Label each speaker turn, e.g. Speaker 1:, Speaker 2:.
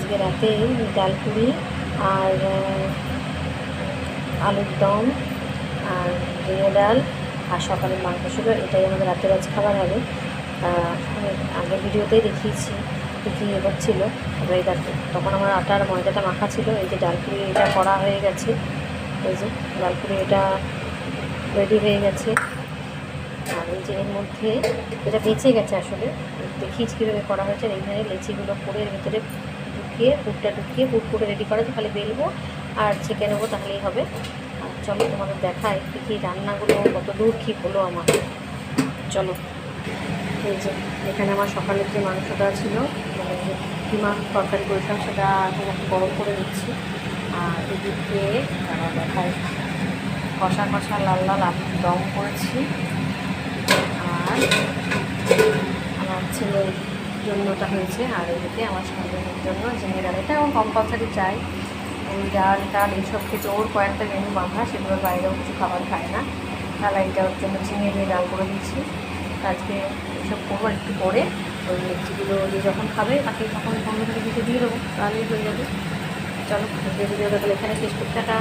Speaker 1: আজকে রাতে ডাল পুরি আর আলুর দম আর ঝিঙে ডাল আর সকালের মাংস ছিল, এটাই আমাদের রাতের আজ খাবার হবে। আমি আগের ভিডিওতেই দেখিয়েছি কী হচ্ছিলো। এবার এই দেখো, তখন আমার আটার ময়দাটা মাখা ছিল। এই যে ডালপুরি এটা করা হয়ে গেছে, এই যে ডালপুরি এটা রেডি হয়ে গেছে। আর এই যে এর মধ্যে এটা বেঁচে গেছে, আসলে দেখিয়েছি কীভাবে করা হয়েছে। আর এইখানে লেচিগুলো করে এর ভিতরে ঢুকিয়ে পুরটা ঢুকিয়ে পুর করে রেডি করা আছে, খালি বেলবো আর ছেঁকে নেবো, তাহলেই হবে। আর চলো তোমাদের দেখাই কী রান্নাগুলো কত দূর কী হলো আমার। চলো, এই যে এখানে আমার সকালের যে মাংসটা ছিল, মানে কিমা তরকারি করেছিলাম, সেটা এখন একটু গরম করে দিচ্ছি। আর এদিকে দেখায় কষা কষা লাল লাল আলুর দম করেছি। আর আমার ছেলের জন্যটা হয়েছে, আর এদিকে আমার সন্তানের জন্য ঝিঙে ডাল। এটা আমার কম্পালসারি চাই, ওই ডাল টাল এইসব খেতে ওর কয়েকটা মেনু বাঁধা, সেগুলোর বাইরেও কিছু খাবার খায় না। তাহলে এইটা ওর জন্য ঝিঙে দিয়ে ডাল করে দিচ্ছি। আজকে এসব করবো, একটু করে ওই মিষ্টিগুলো দিয়ে যখন খাবে তাকে তখন 15 থেকে 20 দিয়ে দেবো, তাহলেই হয়ে যাবে। চলো, ভিডিওটা তাহলে এখানে শেষ করতে। টাটা।